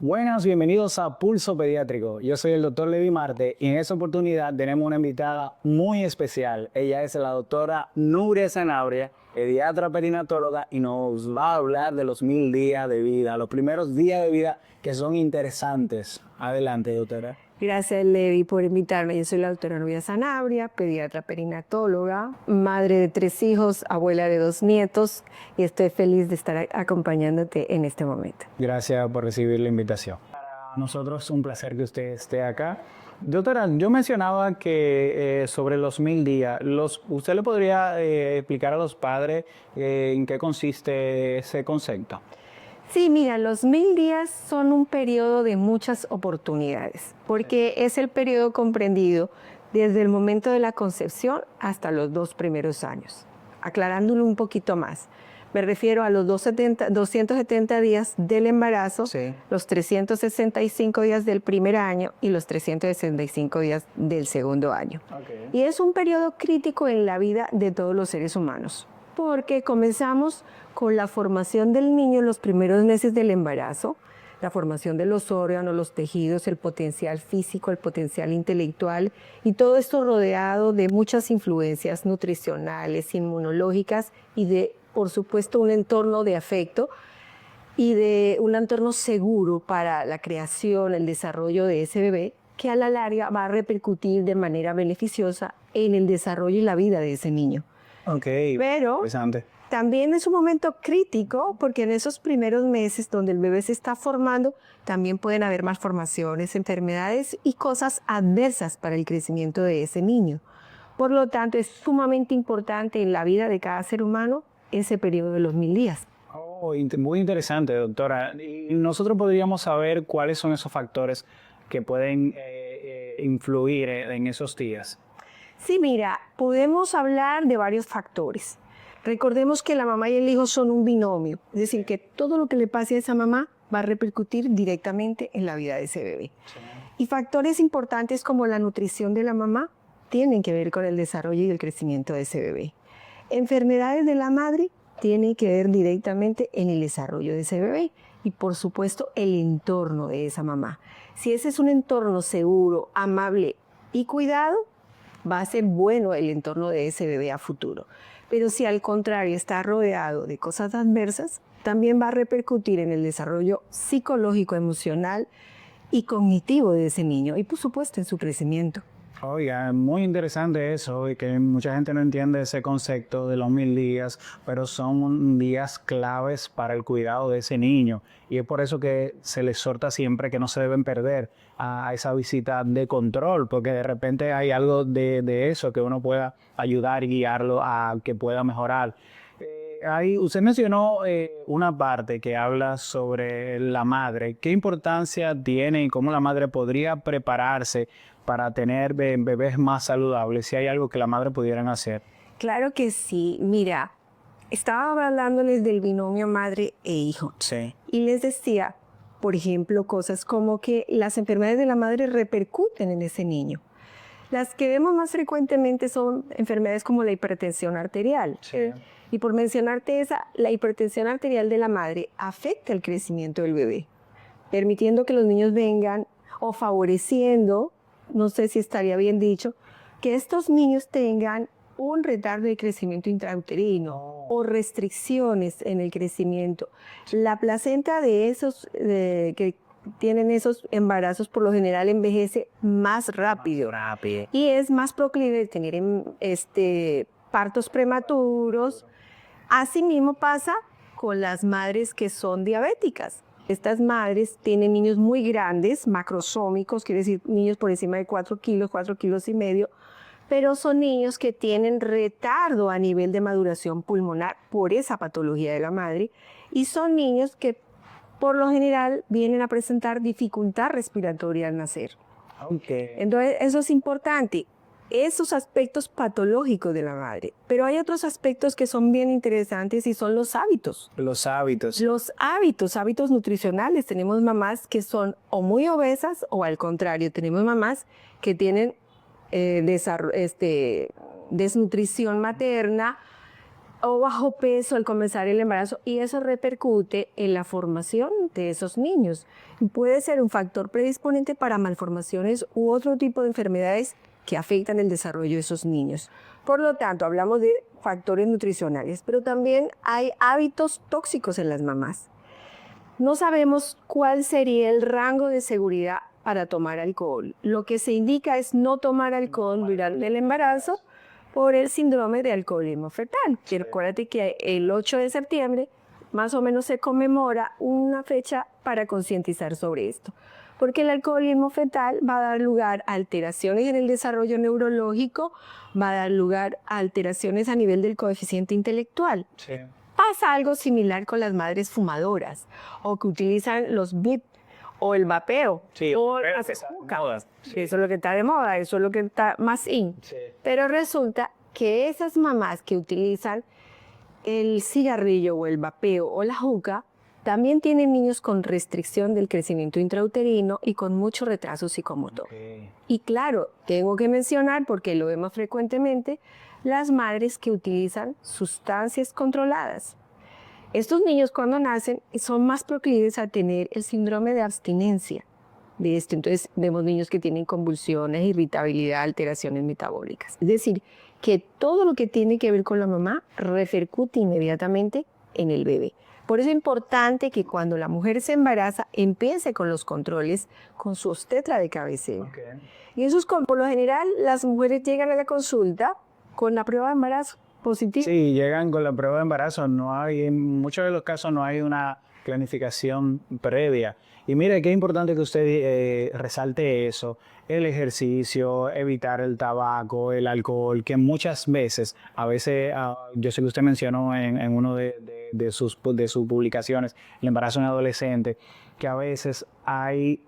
Buenas, bienvenidos a Pulso Pediátrico. Yo soy el doctor Levi Marte y en esta oportunidad tenemos una invitada muy especial. Ella es la doctora Nuria Sanabria, pediatra perinatóloga, y nos va a hablar de los 1000 días de vida, los primeros días de vida que son interesantes. Adelante, doctora. Gracias, Levi, por invitarme. Yo soy la doctora Nuria Sanabria, pediatra perinatóloga, madre de 3 hijos, abuela de 2 nietos, y estoy feliz de estar acompañándote en este momento. Gracias por recibir la invitación. Para nosotros es un placer que usted esté acá. Doctora, yo mencionaba que sobre los 1000 días, ¿usted le podría explicar a los padres en qué consiste ese concepto? Sí, mira, los 1000 días son un periodo de muchas oportunidades, porque es el periodo comprendido desde el momento de la concepción hasta los 2 primeros años. Aclarándolo un poquito más, me refiero a los 270 días del embarazo, Sí. los 365 días del primer año y los 365 días del segundo año. Okay. Y es un periodo crítico en la vida de todos los seres humanos, porque comenzamos con la formación del niño en los primeros meses del embarazo, la formación de los órganos, los tejidos, el potencial físico, el potencial intelectual, y todo esto rodeado de muchas influencias nutricionales, inmunológicas y de, por supuesto, un entorno de afecto y de un entorno seguro para la creación, el desarrollo de ese bebé, que a la larga va a repercutir de manera beneficiosa en el desarrollo y la vida de ese niño. Ok, Pero interesante. también es un momento crítico porque en esos primeros meses donde el bebé se está formando, también pueden haber malformaciones, enfermedades y cosas adversas para el crecimiento de ese niño. Por lo tanto, es sumamente importante en la vida de cada ser humano ese periodo de los 1000 días. Oh, muy interesante, doctora. Y nosotros podríamos saber cuáles son esos factores que pueden influir en esos días. Sí, mira, podemos hablar de varios factores. Recordemos que la mamá y el hijo son un binomio, es decir, que todo lo que le pase a esa mamá va a repercutir directamente en la vida de ese bebé. Sí. Y factores importantes como la nutrición de la mamá tienen que ver con el desarrollo y el crecimiento de ese bebé. Enfermedades de la madre tienen que ver directamente en el desarrollo de ese bebé y, por supuesto, el entorno de esa mamá. Si ese es un entorno seguro, amable y cuidado, va a ser bueno el entorno de ese bebé a futuro. Pero si al contrario está rodeado de cosas adversas, también va a repercutir en el desarrollo psicológico, emocional y cognitivo de ese niño y, por supuesto, en su crecimiento. Oiga, muy interesante eso, y que mucha gente no entiende ese concepto de los 1000 días, pero son días claves para el cuidado de ese niño. Y es por eso que se les exhorta siempre que no se deben perder a esa visita de control, porque de repente hay algo de eso que uno pueda ayudar y guiarlo a que pueda mejorar. Usted mencionó una parte que habla sobre la madre. ¿Qué importancia tiene y cómo la madre podría prepararse para tener bebés más saludables? Si hay algo que la madre pudieran hacer. Claro que sí. Mira, estaba hablándoles del binomio madre e hijo. Sí. Y les decía, por ejemplo, cosas como que las enfermedades de la madre repercuten en ese niño. Las que vemos más frecuentemente son enfermedades como la hipertensión arterial. Sí. Y por mencionarte esa, la hipertensión arterial de la madre afecta el crecimiento del bebé, permitiendo que los niños vengan o favoreciendo, no sé si estaría bien dicho, que estos niños tengan un retardo de crecimiento intrauterino o restricciones en el crecimiento. La placenta de esos que tienen esos embarazos por lo general envejece más rápido y es más proclive de tener partos prematuros. Asimismo pasa con las madres que son diabéticas. Estas madres tienen niños muy grandes, macrosómicos, quiere decir niños por encima de 4 kilos, 4 kilos y medio, pero son niños que tienen retardo a nivel de maduración pulmonar por esa patología de la madre y son niños que por lo general vienen a presentar dificultad respiratoria al nacer. Okay. Entonces, eso es importante, esos aspectos patológicos de la madre. Pero hay otros aspectos que son bien interesantes y son los hábitos. Los hábitos. Los hábitos nutricionales. Tenemos mamás que son o muy obesas o al contrario, tenemos mamás que tienen desnutrición materna o bajo peso al comenzar el embarazo, y eso repercute en la formación de esos niños. Puede ser un factor predisponente para malformaciones u otro tipo de enfermedades que afectan el desarrollo de esos niños. Por lo tanto, hablamos de factores nutricionales, pero también hay hábitos tóxicos en las mamás. No sabemos cuál sería el rango de seguridad para tomar alcohol. Lo que se indica es no tomar alcohol durante el embarazo por el síndrome de alcoholismo fetal. Y recuérdate que el 8 de septiembre más o menos se conmemora una fecha para concientizar sobre esto. Porque el alcoholismo fetal va a dar lugar a alteraciones en el desarrollo neurológico, va a dar lugar a alteraciones a nivel del coeficiente intelectual. Sí. Pasa algo similar con las madres fumadoras o que utilizan los VIP o el vapeo. Sí, o pero las esa hookah. moda. Sí. Eso es lo que está de moda, eso es lo que está más in. Sí. Pero resulta que esas mamás que utilizan el cigarrillo o el vapeo o la hookah también tienen niños con restricción del crecimiento intrauterino y con mucho retraso psicomotor. Okay. Y claro, tengo que mencionar, porque lo vemos frecuentemente, las madres que utilizan sustancias controladas. Estos niños cuando nacen son más proclives a tener el síndrome de abstinencia de esto. Entonces vemos niños que tienen convulsiones, irritabilidad, alteraciones metabólicas. Es decir, que todo lo que tiene que ver con la mamá repercute inmediatamente en el bebé. Por eso es importante que cuando la mujer se embaraza empiece con los controles con su obstetra de cabecera. Okay. Y esos, por lo general, las mujeres llegan a la consulta con la prueba de embarazo positiva. Sí, llegan con la prueba de embarazo. En muchos de los casos no hay una planificación previa. Y mire, qué importante que usted resalte eso. El ejercicio, evitar el tabaco, el alcohol, que muchas veces, yo sé que usted mencionó en uno de sus publicaciones, el embarazo en adolescente, que a veces hay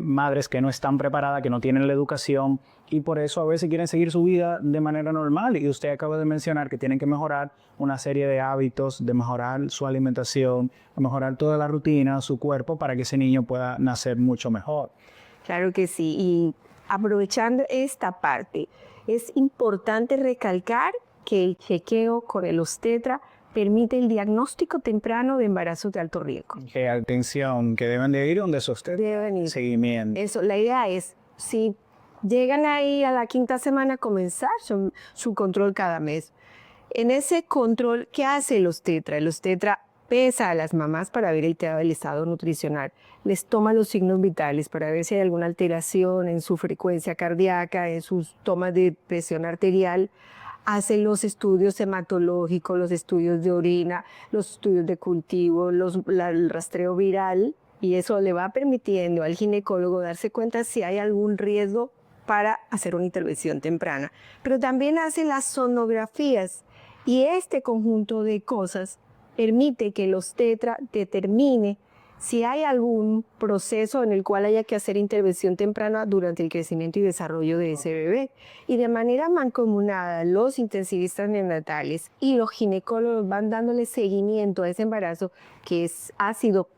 madres que no están preparadas, que no tienen la educación y por eso a veces quieren seguir su vida de manera normal. Y usted acaba de mencionar que tienen que mejorar una serie de hábitos, de mejorar su alimentación, mejorar toda la rutina, su cuerpo, para que ese niño pueda nacer mucho mejor. Claro que sí. Y aprovechando esta parte, es importante recalcar que el chequeo con el obstetra permite el diagnóstico temprano de embarazos de alto riesgo. Que atención, que deben de ir donde usted Deben ir. Seguimiento. Eso, la idea es, si llegan ahí a la 5ª semana, comenzar su control cada mes. En ese control, ¿qué hace el obstetra? El obstetra pesa a las mamás para ver el estado nutricional, les toma los signos vitales para ver si hay alguna alteración en su frecuencia cardíaca, en sus tomas de presión arterial, hace los estudios hematológicos, los estudios de orina, los estudios de cultivo, el rastreo viral, y eso le va permitiendo al ginecólogo darse cuenta si hay algún riesgo para hacer una intervención temprana. Pero también hace las sonografías, y este conjunto de cosas permite que el obstetra determine si hay algún proceso en el cual haya que hacer intervención temprana durante el crecimiento y desarrollo de ese bebé. Y de manera mancomunada, los intensivistas neonatales y los ginecólogos van dándole seguimiento a ese embarazo que ha sido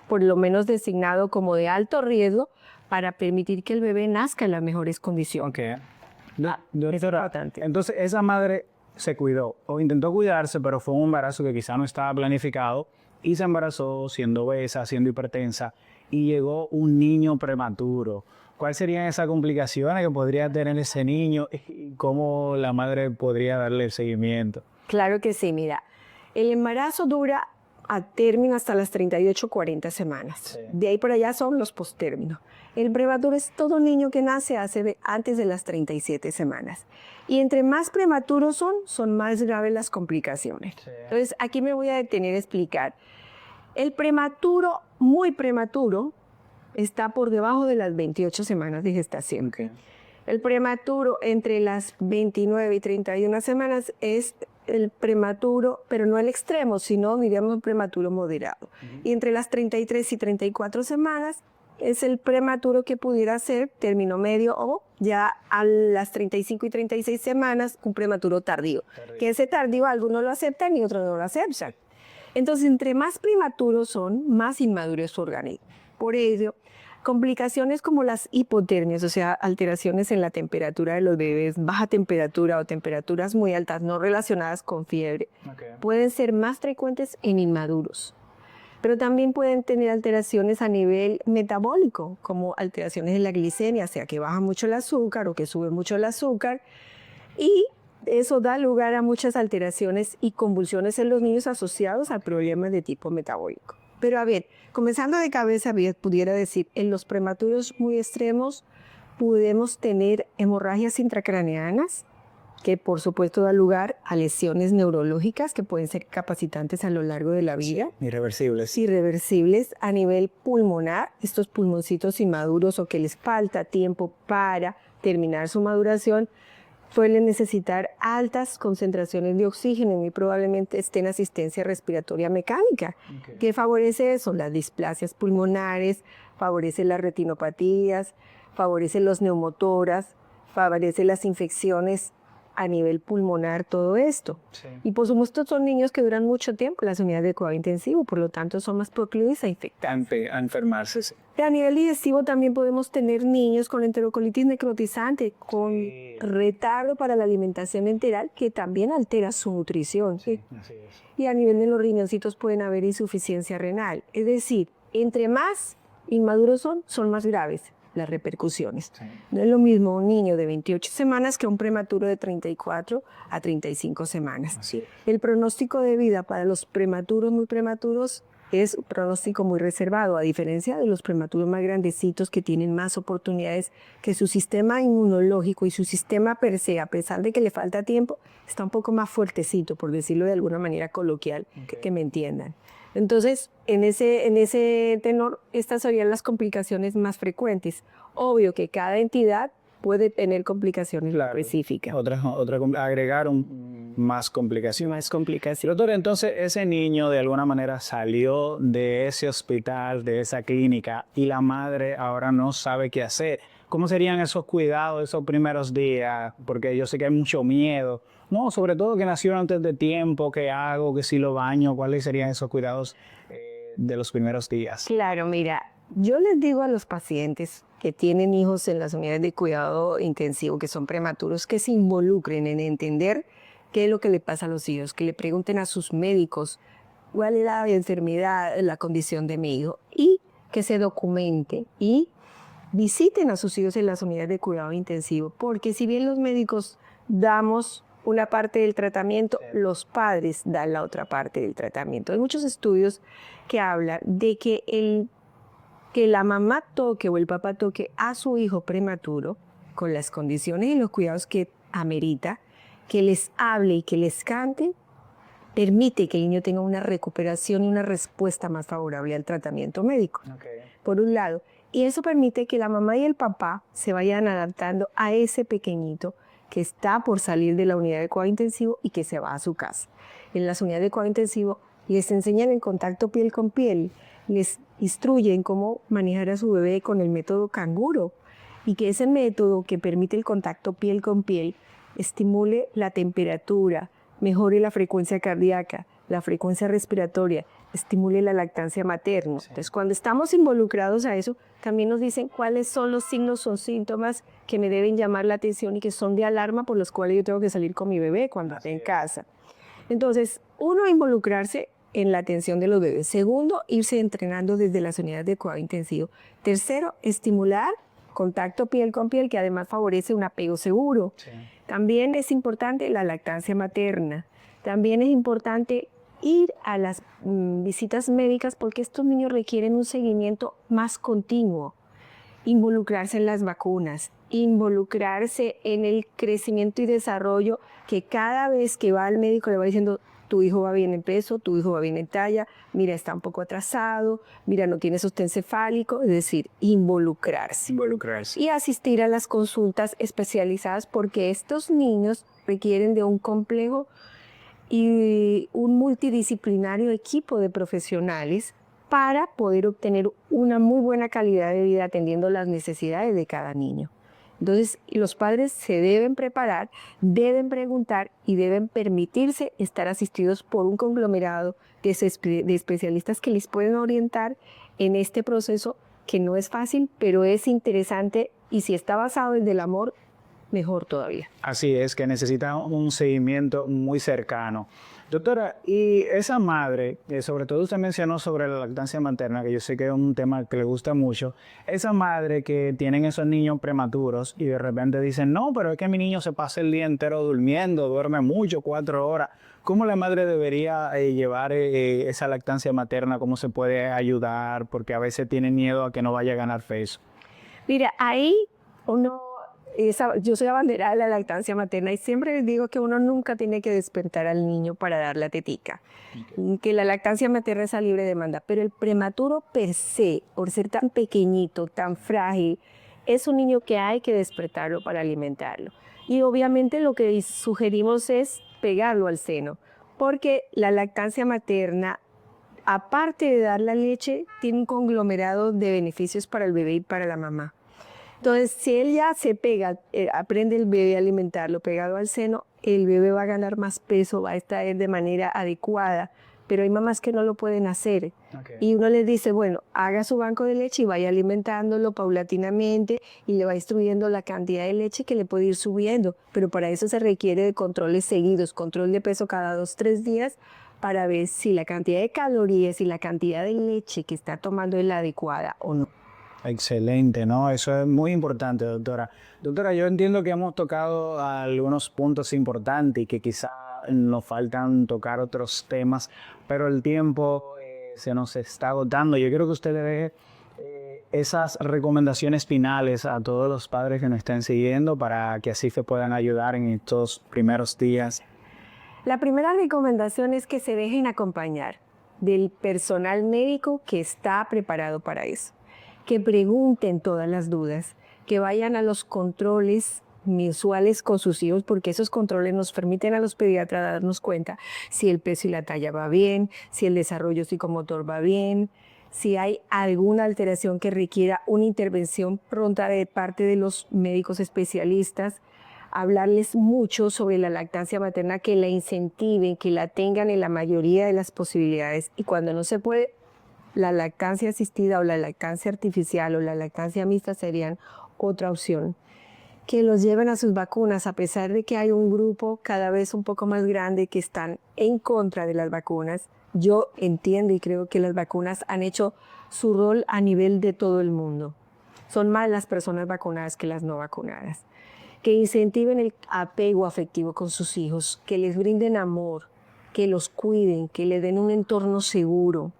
por lo menos designado como de alto riesgo para permitir que el bebé nazca en las mejores condiciones. Okay. Es importante. Entonces esa madre se cuidó o intentó cuidarse, pero fue un embarazo que quizá no estaba planificado y se embarazó siendo obesa, siendo hipertensa y llegó un niño prematuro. ¿Cuáles serían esas complicaciones que podría tener ese niño y cómo la madre podría darle el seguimiento? Claro que sí, mira, el embarazo dura a término hasta las 38, 40 semanas. Sí. De ahí por allá son los postérminos. El prematuro es todo niño que nace antes de las 37 semanas. Y entre más prematuros son más graves las complicaciones. Sí. Entonces, aquí me voy a detener a explicar. El prematuro, muy prematuro, está por debajo de las 28 semanas de gestación. Okay. El prematuro entre las 29 y 31 semanas es el prematuro, pero no el extremo, sino diríamos un prematuro moderado. Y entre las 33 y 34 semanas es el prematuro que pudiera ser término medio o ya a las 35 y 36 semanas un prematuro tardío. Que ese tardío algunos lo aceptan y otros no lo aceptan. Entonces, entre más prematuros son, más inmaduro es su organismo. Por ello, Complicaciones como las hipotermias, o sea, alteraciones en la temperatura de los bebés, baja temperatura o temperaturas muy altas no relacionadas con fiebre, pueden ser más frecuentes en inmaduros. Pero también pueden tener alteraciones a nivel metabólico, como alteraciones en la glicemia, o sea, que baja mucho el azúcar o que sube mucho el azúcar. Y eso da lugar a muchas alteraciones y convulsiones en los niños asociados a problemas de tipo metabólico. Pero a ver, comenzando de cabeza, pudiera decir, en los prematuros muy extremos podemos tener hemorragias intracraneanas, que por supuesto da lugar a lesiones neurológicas que pueden ser capacitantes a lo largo de la vida. Irreversibles. Irreversibles a nivel pulmonar, estos pulmoncitos inmaduros o que les falta tiempo para terminar su maduración, suelen necesitar altas concentraciones de oxígeno y muy probablemente estén en asistencia respiratoria mecánica. ¿Qué favorece eso? Las displasias pulmonares, favorece las retinopatías, favorece los neumotoras, favorece las infecciones a nivel pulmonar, todo esto. Sí. Y por supuesto son niños que duran mucho tiempo en las unidades de cuidado intensivo, por lo tanto son más proclives a infectarse. A enfermarse. Sí. A nivel digestivo también podemos tener niños con enterocolitis necrotizante, con retardo para la alimentación enteral, que también altera su nutrición. Sí, así es. Y a nivel de los riñoncitos pueden haber insuficiencia renal. Es decir, entre más inmaduros son más graves las repercusiones. Sí. No es lo mismo un niño de 28 semanas que un prematuro de 34 a 35 semanas. Así es. El pronóstico de vida para los prematuros muy prematuros es un pronóstico muy reservado, a diferencia de los prematuros más grandecitos que tienen más oportunidades, que su sistema inmunológico y su sistema per se, a pesar de que le falta tiempo, está un poco más fuertecito, por decirlo de alguna manera coloquial, que me entiendan. Entonces, en ese tenor, estas serían las complicaciones más frecuentes. Obvio que cada entidad puede tener complicaciones específicas. Agregar más complicaciones. Más complicaciones. Doctor, entonces ese niño de alguna manera salió de ese hospital, de esa clínica, y la madre ahora no sabe qué hacer. ¿Cómo serían esos cuidados esos primeros días? Porque yo sé que hay mucho miedo. No, sobre todo que nació antes de tiempo, ¿qué hago? ¿Que si lo baño? ¿Cuáles serían esos cuidados de los primeros días? Claro, mira, yo les digo a los pacientes que tienen hijos en las unidades de cuidado intensivo, que son prematuros, que se involucren en entender qué es lo que le pasa a los hijos, que le pregunten a sus médicos cuál es la enfermedad, la condición de mi hijo, y que se documente y visiten a sus hijos en las unidades de cuidado intensivo, porque si bien los médicos damos una parte del tratamiento, los padres dan la otra parte del tratamiento. Hay muchos estudios que hablan de que la mamá toque o el papá toque a su hijo prematuro con las condiciones y los cuidados que amerita, que les hable y que les cante, permite que el niño tenga una recuperación y una respuesta más favorable al tratamiento médico, por un lado. Y eso permite que la mamá y el papá se vayan adaptando a ese pequeñito que está por salir de la unidad de cuidado intensivo y que se va a su casa. En las unidades de cuidado intensivo les enseñan el contacto piel con piel, les instruyen cómo manejar a su bebé con el método canguro, y que ese método que permite el contacto piel con piel estimule la temperatura, mejore la frecuencia cardíaca, la frecuencia respiratoria, estimule la lactancia materna. Sí. Entonces, cuando estamos involucrados a eso, también nos dicen cuáles son los signos o síntomas que me deben llamar la atención y que son de alarma por los cuales yo tengo que salir con mi bebé cuando esté en casa. Entonces, uno, involucrarse en la atención de los bebés. Segundo, irse entrenando desde las unidades de cuidado intensivo. Tercero, estimular contacto piel con piel, que además favorece un apego seguro. Sí. También es importante la lactancia materna. También es importante ir a las visitas médicas porque estos niños requieren un seguimiento más continuo. Involucrarse en las vacunas, involucrarse en el crecimiento y desarrollo, que cada vez que va al médico le va diciendo: tu hijo va bien en peso, tu hijo va bien en talla, mira, está un poco atrasado, mira, no tiene sostén cefálico. Es decir, involucrarse. Y asistir a las consultas especializadas, porque estos niños requieren de un complejo y un multidisciplinario equipo de profesionales para poder obtener una muy buena calidad de vida atendiendo las necesidades de cada niño. Entonces, los padres se deben preparar, deben preguntar y deben permitirse estar asistidos por un conglomerado de especialistas que les pueden orientar en este proceso que no es fácil, pero es interesante y si está basado en el amor, mejor todavía. Así es, que necesita un seguimiento muy cercano. Doctora, y esa madre, sobre todo usted mencionó sobre la lactancia materna, que yo sé que es un tema que le gusta mucho, esa madre que tienen esos niños prematuros y de repente dicen, no, pero es que mi niño se pasa el día entero durmiendo, duerme mucho, 4 horas. ¿Cómo la madre debería llevar esa lactancia materna? ¿Cómo se puede ayudar? Porque a veces tiene miedo a que no vaya a ganar peso. Mira, ahí yo soy abanderada de la lactancia materna y siempre les digo que uno nunca tiene que despertar al niño para dar la tetica, que la lactancia materna es a libre demanda, pero el prematuro per se, por ser tan pequeñito, tan frágil, es un niño que hay que despertarlo para alimentarlo. Y obviamente lo que sugerimos es pegarlo al seno, porque la lactancia materna, aparte de dar la leche, tiene un conglomerado de beneficios para el bebé y para la mamá. Entonces, si él ya se pega, aprende el bebé a alimentarlo pegado al seno, el bebé va a ganar más peso, va a estar de manera adecuada, pero hay mamás que no lo pueden hacer. Okay. Y uno les dice, bueno, haga su banco de leche y vaya alimentándolo paulatinamente y le va instruyendo la cantidad de leche que le puede ir subiendo, pero para eso se requiere de controles seguidos, control de peso cada 2-3 días, para ver si la cantidad de calorías y la cantidad de leche que está tomando es la adecuada o no. Excelente, ¿no? Eso es muy importante, doctora. Doctora, yo entiendo que hemos tocado algunos puntos importantes y que quizá nos faltan tocar otros temas, pero el tiempo se nos está agotando. Yo quiero que usted le deje esas recomendaciones finales a todos los padres que nos estén siguiendo para que así se puedan ayudar en estos primeros días. La primera recomendación es que se dejen acompañar del personal médico que está preparado para eso. Que pregunten todas las dudas, que vayan a los controles mensuales con sus hijos, porque esos controles nos permiten a los pediatras darnos cuenta si el peso y la talla va bien, si el desarrollo psicomotor va bien, si hay alguna alteración que requiera una intervención pronta de parte de los médicos especialistas. Hablarles mucho sobre la lactancia materna, que la incentiven, que la tengan en la mayoría de las posibilidades y cuando no se puede, la lactancia asistida o la lactancia artificial o la lactancia mixta serían otra opción. Que los lleven a sus vacunas, a pesar de que hay un grupo cada vez un poco más grande que están en contra de las vacunas. Yo entiendo y creo que las vacunas han hecho su rol a nivel de todo el mundo. Son más las personas vacunadas que las no vacunadas. Que incentiven el apego afectivo con sus hijos, que les brinden amor, que los cuiden, que les den un entorno seguro.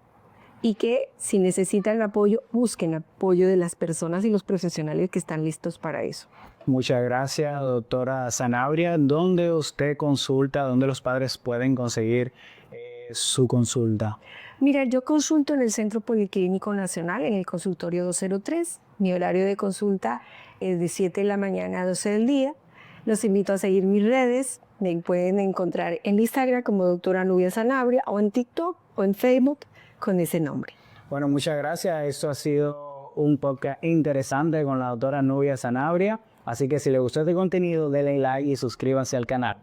Y que si necesitan apoyo, busquen apoyo de las personas y los profesionales que están listos para eso. Muchas gracias, doctora Sanabria. ¿Dónde usted consulta? ¿Dónde los padres pueden conseguir su consulta? Mira, yo consulto en el Centro Policlínico Nacional, en el consultorio 203. Mi horario de consulta es de 7 de la mañana a 12 del día. Los invito a seguir mis redes. Me pueden encontrar en Instagram como doctora Nubia Sanabria o en TikTok o en Facebook con ese nombre. Bueno, muchas gracias. Esto ha sido un podcast interesante con la doctora Nubia Sanabria. Así que si le gustó este contenido, denle like y suscríbanse al canal.